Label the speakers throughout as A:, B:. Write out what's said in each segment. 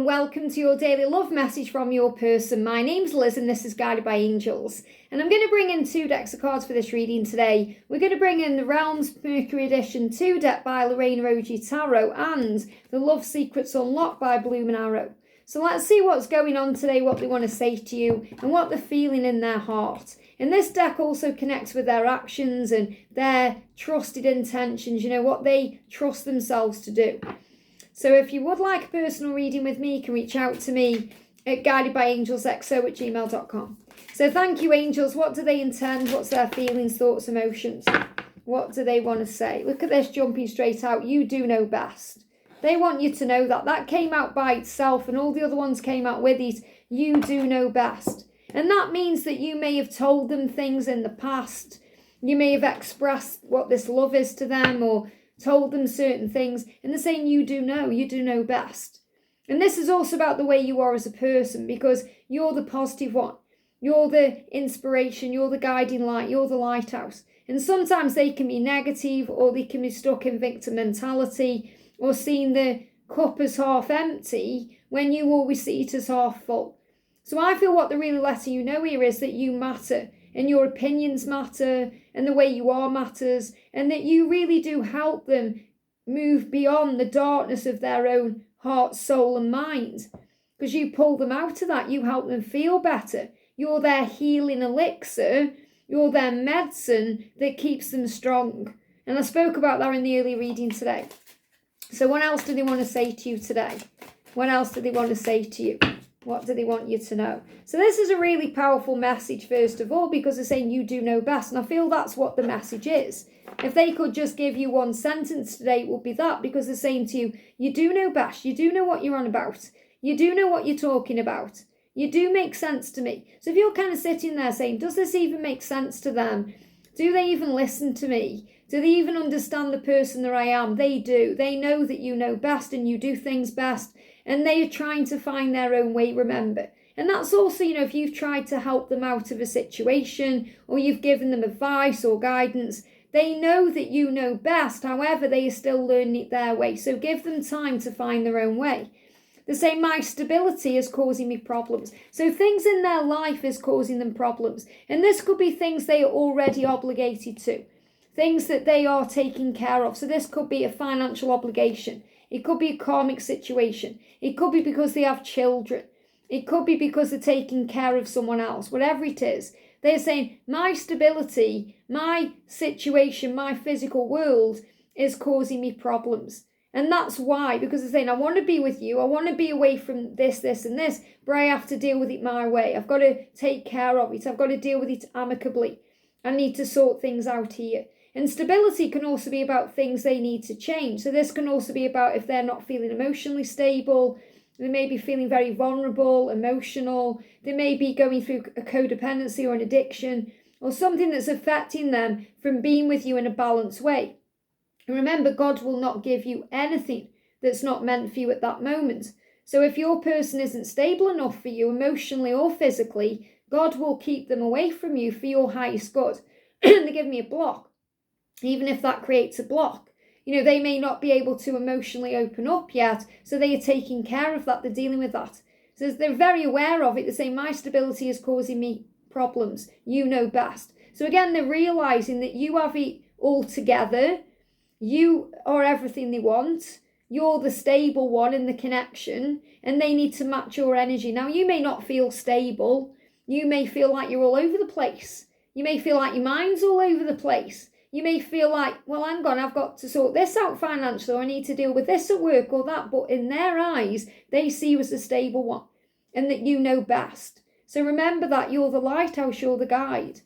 A: and welcome to your daily love message from your person. My name's Liz and this is Guided by Angels. And I'm going to bring in 2 decks of cards for this reading today. We're going to bring in the Realms Mercury Edition 2 deck by Reina Tarot and the Love Secrets Unlocked by Bloom and Arrow. So let's see what's going on today, what they want to say to you and what they're feeling in their heart. And this deck also connects with their actions and their trusted intentions, what they trust themselves to do. So if you would like a personal reading with me, you can reach out to me at guidedbyangelsxo@gmail.com. So thank you, angels. What do they intend? What's their feelings, thoughts, emotions? What do they want to say? Look at this jumping straight out. You do know best. They want you to know that. That came out by itself and all the other ones came out with it. You do know best. And that means that you may have told them things in the past. You may have expressed what this love is to them or told them certain things, and they're saying you do know best. And this is also about the way you are as a person, because you're the positive one. You're the inspiration, you're the guiding light, you're the lighthouse. And sometimes they can be negative or they can be stuck in victim mentality or seeing the cup as half empty when you always see it as half full. So I feel what they're really letting you know here is that you matter and your opinions matter and the way you are matters, and that you really do help them move beyond the darkness of their own heart, soul and mind. Because you pull them out of that, you help them feel better. You're their healing elixir, you're their medicine that keeps them strong. And I spoke about that in the early reading today. So what else do they want to say to you today? What else do they want to say to you? What do they want you to know? So this is a really powerful message, first of all, because they're saying you do know best. And I feel that's what the message is. If they could just give you one sentence today, it would be that, because they're saying to you, you do know best. You do know what you're on about. You do know what you're talking about. You do make sense to me. So if you're kind of sitting there saying, does this even make sense to them? Do they even listen to me? Do they even understand the person that I am? They do. They know that you know best and you do things best. And they are trying to find their own way, remember. And that's also, if you've tried to help them out of a situation or you've given them advice or guidance, they know that you know best. However, they are still learning it their way. So give them time to find their own way. They say, my stability is causing me problems. So things in their life is causing them problems. And this could be things they are already obligated to. Things that they are taking care of. So this could be a financial obligation. It could be a karmic situation. It could be because they have children. It could be because they're taking care of someone else. Whatever it is, they're saying, my stability, my situation, my physical world is causing me problems. And that's why, because they're saying, I want to be with you. I want to be away from this, this and this, but I have to deal with it my way. I've got to take care of it. I've got to deal with it amicably. I need to sort things out here. And stability can also be about things they need to change. So this can also be about if they're not feeling emotionally stable, they may be feeling very vulnerable, emotional, they may be going through a codependency or an addiction or something that's affecting them from being with you in a balanced way. And remember, God will not give you anything that's not meant for you at that moment. So if your person isn't stable enough for you emotionally or physically, God will keep them away from you for your highest good. They give me a block. Even if that creates a block, they may not be able to emotionally open up yet. So they are taking care of that. They're dealing with that. So they're very aware of it. They're saying, my stability is causing me problems. You know best. So again, they're realizing that you have it all together. You are everything they want. You're the stable one in the connection, and they need to match your energy. Now, you may not feel stable. You may feel like you're all over the place. You may feel like your mind's all over the place. You may feel like, well, hang on, I've got to sort this out financially, or I need to deal with this at work or that. But in their eyes, they see you as the stable one and that you know best. So remember that you're the lighthouse, you're the guide.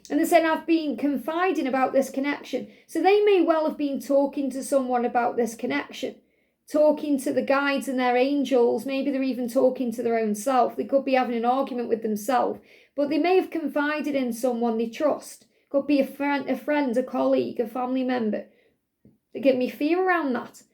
A: And they're saying, I've been confiding about this connection. So they may well have been talking to someone about this connection, talking to the guides and their angels. Maybe they're even talking to their own self. They could be having an argument with themselves, but they may have confided in someone they trust. Could be a friend, a colleague, a family member. They give me fear around that.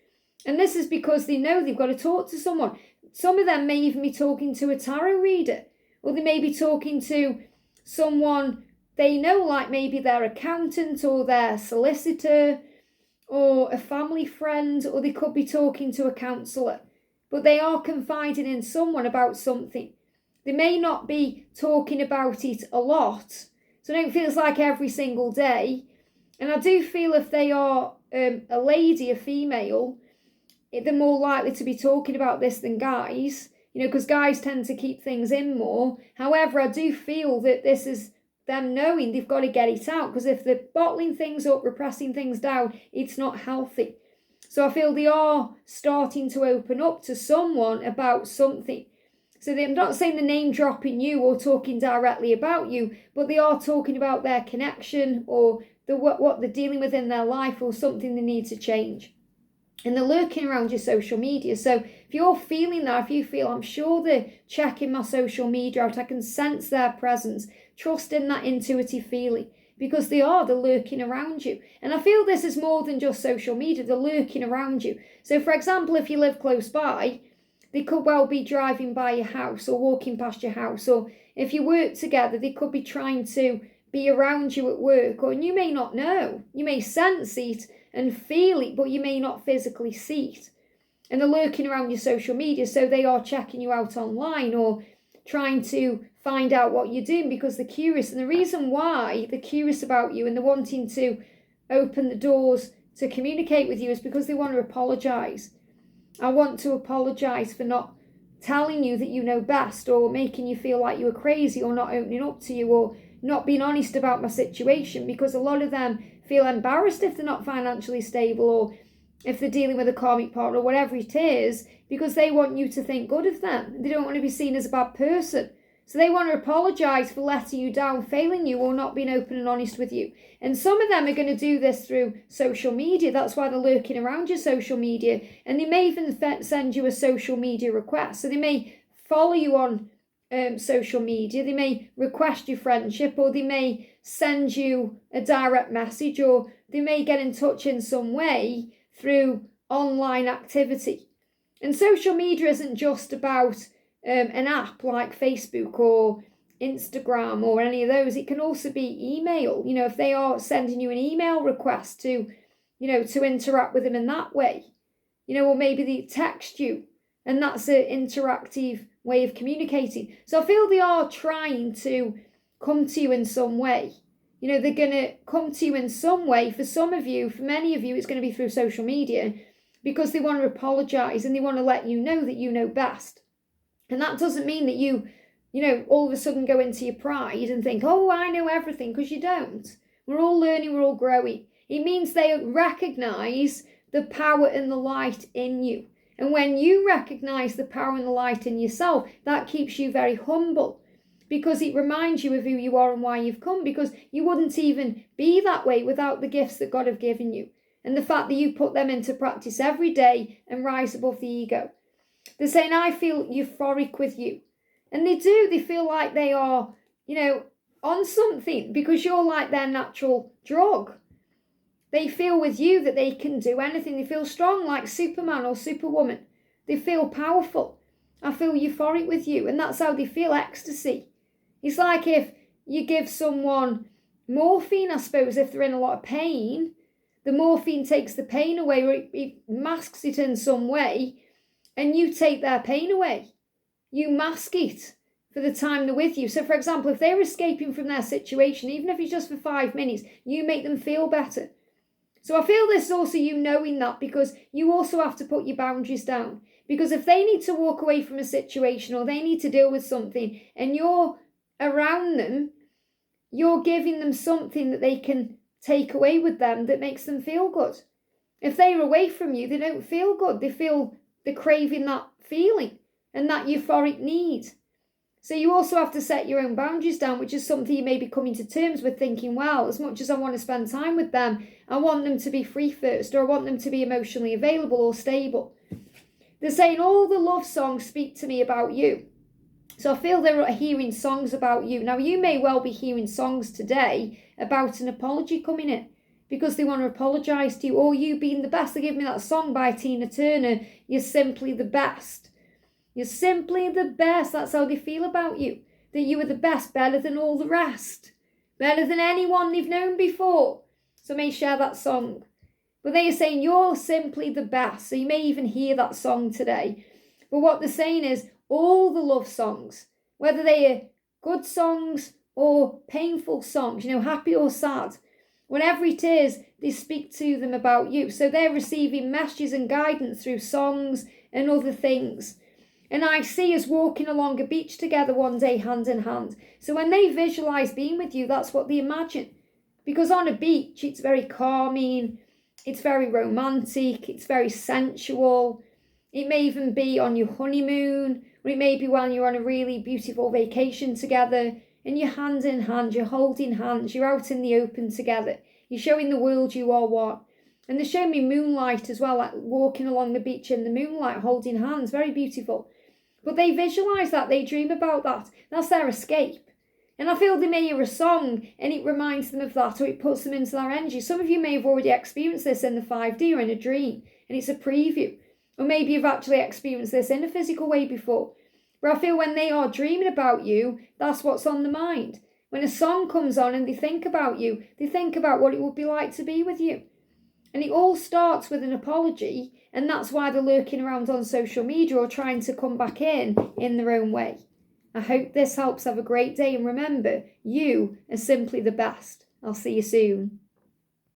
A: And this is because they know they've got to talk to someone. Some of them may even be talking to a tarot reader. Or they may be talking to someone they know, like maybe their accountant or their solicitor or a family friend. Or they could be talking to a counsellor. but they are confiding in someone about something. They may not be talking about it a lot, so I don't feel it's like every single day. And I do feel if they are a lady, a female, they're more likely to be talking about this than guys, because guys tend to keep things in more. However, I do feel that this is them knowing they've got to get it out, because if they're bottling things up, repressing things down, it's not healthy. So I feel they are starting to open up to someone about something. So I'm not saying the name dropping you or talking directly about you, but they are talking about their connection or what they're dealing with in their life or something they need to change. And they're lurking around your social media. So if you're feeling that, if you feel, I'm sure they're checking my social media out, I can sense their presence, trust in that intuitive feeling, because they're lurking around you. And I feel this is more than just social media, they're lurking around you. So for example, if you live close by, they could well be driving by your house or walking past your house. Or if you work together, they could be trying to be around you at work. And you may not know. You may sense it and feel it, but you may not physically see it. And they're lurking around your social media, so they are checking you out online or trying to find out what you're doing because they're curious. And the reason why they're curious about you and they're wanting to open the doors to communicate with you is because they want to apologise. I want to apologise for not telling you that you know best, or making you feel like you were crazy, or not opening up to you, or not being honest about my situation, because a lot of them feel embarrassed if they're not financially stable, or if they're dealing with a karmic partner, or whatever it is, because they want you to think good of them. They don't want to be seen as a bad person. So they want to apologise for letting you down, failing you, or not being open and honest with you. And some of them are going to do this through social media. That's why they're lurking around your social media. And they may even send you a social media request. So they may follow you on social media. They may request your friendship, or they may send you a direct message, or they may get in touch in some way through online activity. And social media isn't just about an app like Facebook or Instagram or any of those. It can also be email. If they are sending you an email request to interact with them in that way, or maybe they text you, and that's an interactive way of communicating. So I feel they are trying to come to you in some way. They're going to come to you in some way. For some of you, for many of you, it's going to be through social media, because they want to apologise and they want to let you know that you know best. And that doesn't mean that you all of a sudden go into your pride and think, oh, I know everything, because you don't. We're all learning, we're all growing. It means they recognise the power and the light in you. And when you recognise the power and the light in yourself, that keeps you very humble, because it reminds you of who you are and why you've come, because you wouldn't even be that way without the gifts that God have given you. And the fact that you put them into practice every day and rise above the ego. They're saying, I feel euphoric with you. And they do. They feel like they are, on something, because you're like their natural drug. They feel with you that they can do anything. They feel strong like Superman or Superwoman. They feel powerful. I feel euphoric with you. And that's how they feel, ecstasy. It's like if you give someone morphine, I suppose, if they're in a lot of pain, the morphine takes the pain away, or it masks it in some way, and you take their pain away. You mask it for the time they're with you. So, for example, if they're escaping from their situation, even if it's just for 5 minutes, you make them feel better. So I feel this is also you knowing that, because you also have to put your boundaries down. Because if they need to walk away from a situation, or they need to deal with something, and you're around them, you're giving them something that they can take away with them that makes them feel good. If they're away from you, they don't feel good. They're craving that feeling and that euphoric need. So you also have to set your own boundaries down, which is something you may be coming to terms with, thinking, well, as much as I want to spend time with them, I want them to be free first, or I want them to be emotionally available or stable. They're saying all the love songs speak to me about you. So I feel they're hearing songs about you. Now, you may well be hearing songs today about an apology coming in, because they want to apologise to you, or you being the best. They give me that song by Tina Turner, You're Simply the Best. You're simply the best. That's how they feel about you. That you are the best, better than all the rest. Better than anyone they've known before. So I may share that song. But they are saying you're simply the best. So you may even hear that song today. But what they're saying is all the love songs, whether they are good songs or painful songs, happy or sad, whatever it is, they speak to them about you. So they're receiving messages and guidance through songs and other things. And I see us walking along a beach together one day, hand in hand. So when they visualise being with you, that's what they imagine. Because on a beach, it's very calming, it's very romantic, it's very sensual. It may even be on your honeymoon, or it may be when you're on a really beautiful vacation together, and you're hand in hand, you're holding hands, you're out in the open together. You're showing the world you are one. And they're showing me moonlight as well, like walking along the beach in the moonlight, holding hands, very beautiful. But they visualise that, they dream about that. That's their escape. And I feel they may hear a song and it reminds them of that, or it puts them into their energy. Some of you may have already experienced this in the 5D or in a dream, and it's a preview. Or maybe you've actually experienced this in a physical way before. But I feel when they are dreaming about you, that's what's on the mind. When a song comes on and they think about you, they think about what it would be like to be with you. And it all starts with an apology, and that's why they're lurking around on social media or trying to come back in their own way. I hope this helps. Have a great day, and remember, you are simply the best. I'll see you soon.